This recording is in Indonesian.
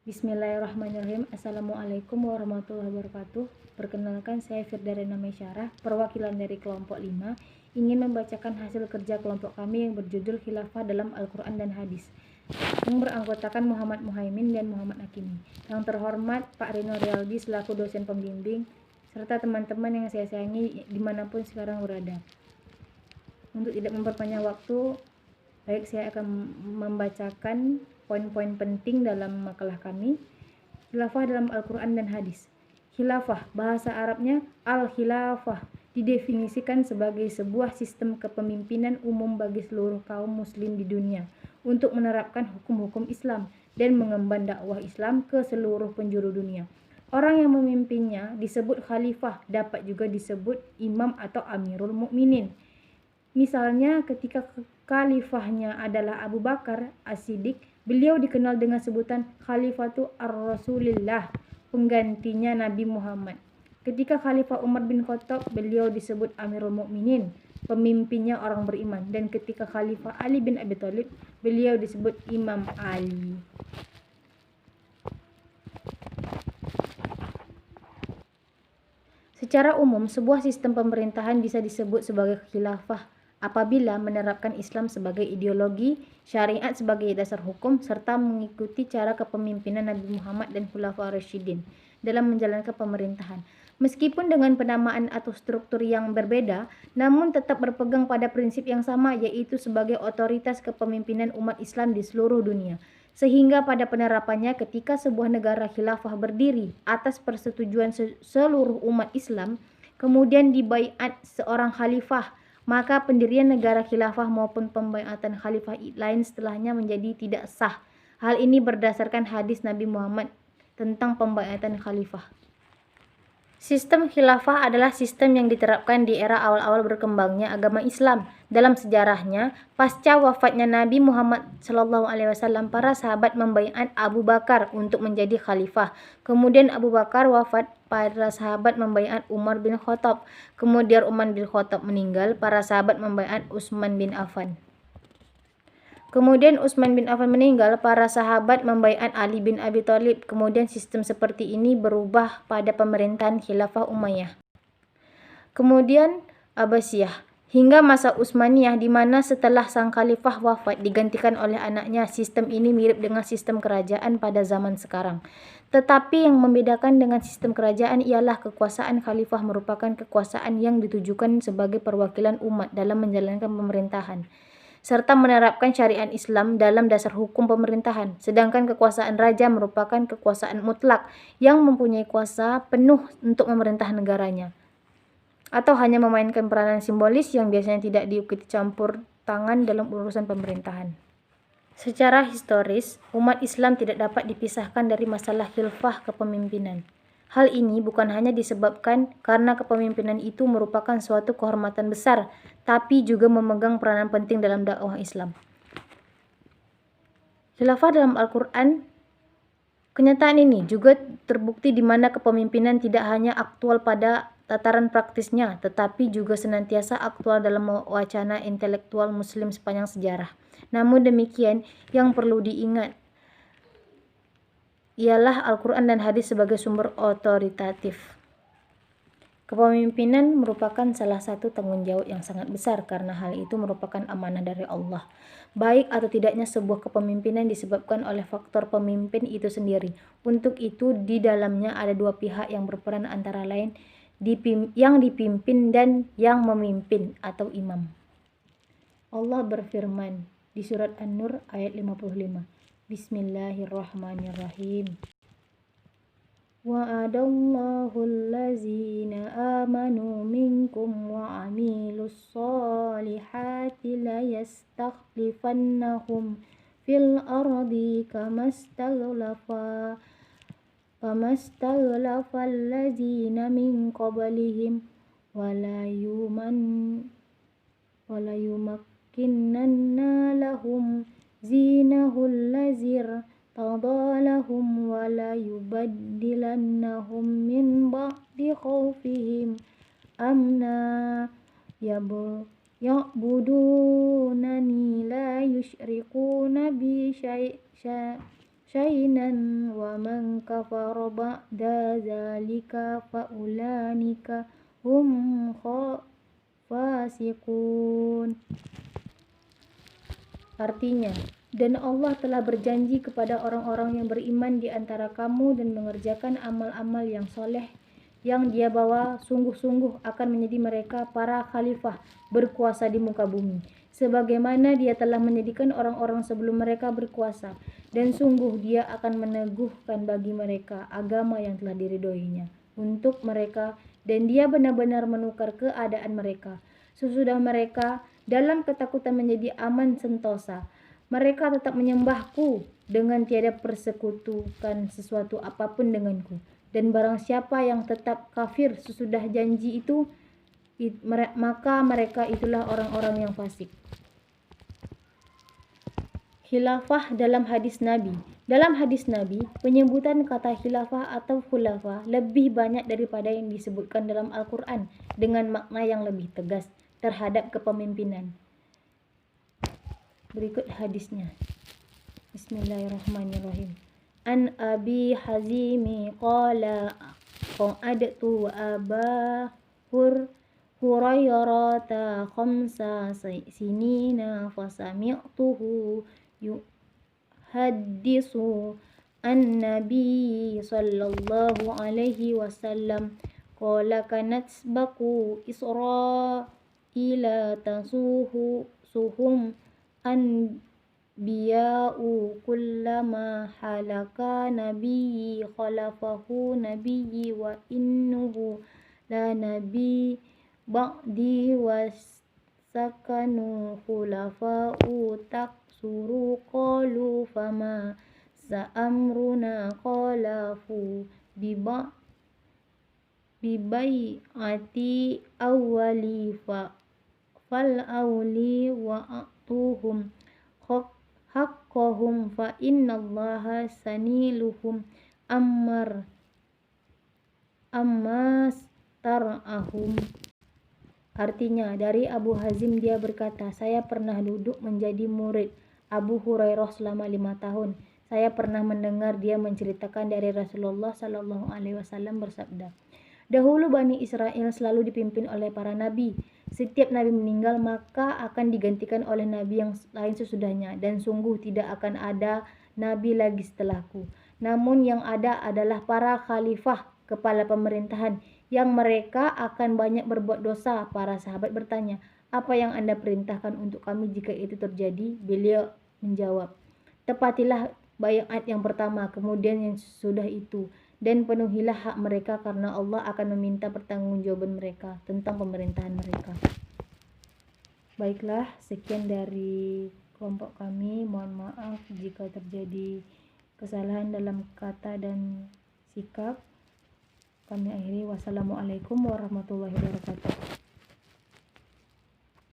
Bismillahirrahmanirrahim. Assalamualaikum warahmatullahi wabarakatuh. Perkenalkan, saya Firdariana Maisyarah, perwakilan dari kelompok 5, ingin membacakan hasil kerja kelompok kami yang berjudul Khilafah dalam Al-Quran dan Hadis, yang beranggotakan Muhammad Muhaimin dan Muhammad Hakimi. Yang terhormat Pak Rino Rialdi selaku dosen pembimbing, serta teman-teman yang saya sayangi dimanapun sekarang berada. Untuk tidak memperpanjang waktu, baik saya akan membacakan poin-poin penting dalam makalah kami. Khilafah dalam Al-Quran dan Hadis. Khilafah, bahasa Arabnya Al-Khilafah, didefinisikan sebagai sebuah sistem kepemimpinan umum bagi seluruh kaum muslim di dunia untuk menerapkan hukum-hukum Islam dan mengemban dakwah Islam ke seluruh penjuru dunia. Orang yang memimpinnya disebut khalifah, dapat juga disebut imam atau amirul mukminin. Misalnya ketika khalifahnya adalah Abu Bakar As-Siddiq, beliau dikenal dengan sebutan Khalifatu Ar-Rasulillah, penggantinya Nabi Muhammad. Ketika Khalifah Umar bin Khattab, beliau disebut Amirul Mukminin, pemimpinnya orang beriman. Dan ketika Khalifah Ali bin Abi Thalib, beliau disebut Imam Ali. Secara umum, sebuah sistem pemerintahan bisa disebut sebagai khilafah apabila menerapkan Islam sebagai ideologi, syariat sebagai dasar hukum, serta mengikuti cara kepemimpinan Nabi Muhammad dan Khulafaur Rasyidin dalam menjalankan pemerintahan. Meskipun dengan penamaan atau struktur yang berbeda, namun tetap berpegang pada prinsip yang sama, yaitu sebagai otoritas kepemimpinan umat Islam di seluruh dunia. Sehingga pada penerapannya, ketika sebuah negara khilafah berdiri atas persetujuan seluruh umat Islam, kemudian dibaiat seorang khalifah, maka pendirian negara khilafah maupun pembaiatan khalifah lain setelahnya menjadi tidak sah. Hal ini berdasarkan hadis Nabi Muhammad tentang pembaiatan khalifah. Sistem khilafah adalah sistem yang diterapkan di era awal-awal berkembangnya agama Islam. Dalam sejarahnya, pasca wafatnya Nabi Muhammad SAW, para sahabat membaiat Abu Bakar untuk menjadi khalifah. Kemudian Abu Bakar wafat, para sahabat membaiat Umar bin Khattab. Kemudian Umar bin Khattab meninggal, para sahabat membaiat Utsman bin Affan. Kemudian Utsman bin Affan meninggal, para sahabat membaiat Ali bin Abi Thalib. Kemudian sistem seperti ini berubah pada pemerintahan Khilafah Umayyah. Kemudian Abbasiyah hingga masa Utsmaniyah, di mana setelah sang khalifah wafat digantikan oleh anaknya. Sistem ini mirip dengan sistem kerajaan pada zaman sekarang. Tetapi yang membedakan dengan sistem kerajaan ialah kekuasaan khalifah merupakan kekuasaan yang ditujukan sebagai perwakilan umat dalam menjalankan pemerintahan serta menerapkan syariat Islam dalam dasar hukum pemerintahan. Sedangkan kekuasaan raja merupakan kekuasaan mutlak yang mempunyai kuasa penuh untuk memerintah negaranya, atau hanya memainkan peranan simbolis yang biasanya tidak diikuti campur tangan dalam urusan pemerintahan. Secara historis, umat Islam tidak dapat dipisahkan dari masalah khilafah kepemimpinan. Hal ini bukan hanya disebabkan karena kepemimpinan itu merupakan suatu kehormatan besar, tapi juga memegang peranan penting dalam dakwah Islam. Khilafah dalam Al-Quran. Kenyataan ini juga terbukti di mana kepemimpinan tidak hanya aktual pada tataran praktisnya, tetapi juga senantiasa aktual dalam wacana intelektual Muslim sepanjang sejarah. Namun demikian, yang perlu diingat ialah Al-Quran dan Hadis sebagai sumber otoritatif. Kepemimpinan merupakan salah satu tanggung jawab yang sangat besar karena hal itu merupakan amanah dari Allah. Baik atau tidaknya sebuah kepemimpinan disebabkan oleh faktor pemimpin itu sendiri. Untuk itu di dalamnya ada dua pihak yang berperan, antara lain yang dipimpin dan yang memimpin atau imam. Allah berfirman di surat An-Nur ayat 55. Bismillahirrahmanirrahim. Wa'adallahu allazina amanu minkum wa amilus solihati la yastakhlifannahum fil ardi kama staghlafa allazina min qablihim wala yumakkinanna lahum zinahul lazir tadalahum wala yubaddilannahum min ba'di khawfihim amna ya'budunani la yushrikuna bi syainan wa man kafara ba'da zalika faulanika hum fasiqun. Artinya, dan Allah telah berjanji kepada orang-orang yang beriman di antara kamu dan mengerjakan amal-amal yang soleh yang Dia bawa, sungguh-sungguh akan menjadi mereka para khalifah berkuasa di muka bumi, sebagaimana Dia telah menjadikan orang-orang sebelum mereka berkuasa, dan sungguh Dia akan meneguhkan bagi mereka agama yang telah diridhoinya untuk mereka, dan Dia benar-benar menukar keadaan mereka sesudah mereka dalam ketakutan menjadi aman sentosa. Mereka tetap menyembahku dengan tiada persekutukan sesuatu apapun denganku. Dan barang siapa yang tetap kafir sesudah janji itu, maka mereka itulah orang-orang yang fasik. Khilafah dalam hadis Nabi. Dalam hadis Nabi, penyebutan kata khilafah atau khulafa lebih banyak daripada yang disebutkan dalam Al-Quran dengan makna yang lebih tegas terhadap kepemimpinan. Berikut hadisnya. Bismillahirrahmanirrahim. An Abi Hazimi qala qa'adtu Aba Hurairata khamsa sinina fasami'tuhu yuhaddisu an Nabi sallallahu alaihi wasallam qala kanat baku Israila suhum anbiya'u kullama halaka nabiyyi khalafahu nabiyyi wa innuhu la nabi ba'di wasakanu khulafa'u taksuru qalu fama sa'amruna qalafu bibai'ati awwali fal awli wa atuhum haqqahum fa innallaha saniluhum ammas tar'ahum. Artinya, dari Abu Hazim dia berkata, saya pernah duduk menjadi murid Abu Hurairah selama 5 tahun. Saya pernah mendengar dia menceritakan dari Rasulullah Sallallahu Alaihi Wasallam bersabda, dahulu Bani Israel selalu dipimpin oleh para nabi. Setiap nabi meninggal maka akan digantikan oleh nabi yang lain sesudahnya, dan sungguh tidak akan ada nabi lagi setelahku. Namun yang ada adalah para khalifah, kepala pemerintahan, yang mereka akan banyak berbuat dosa. Para sahabat bertanya, apa yang Anda perintahkan untuk kami jika itu terjadi? Beliau menjawab, tepatilah baiat yang pertama, kemudian yang sudah itu, dan penuhilah hak mereka karena Allah akan meminta pertanggungjawaban mereka tentang pemerintahan mereka. Baiklah, sekian dari kelompok kami. Mohon maaf jika terjadi kesalahan dalam kata dan sikap. Kami akhiri. Wassalamualaikum warahmatullahi wabarakatuh.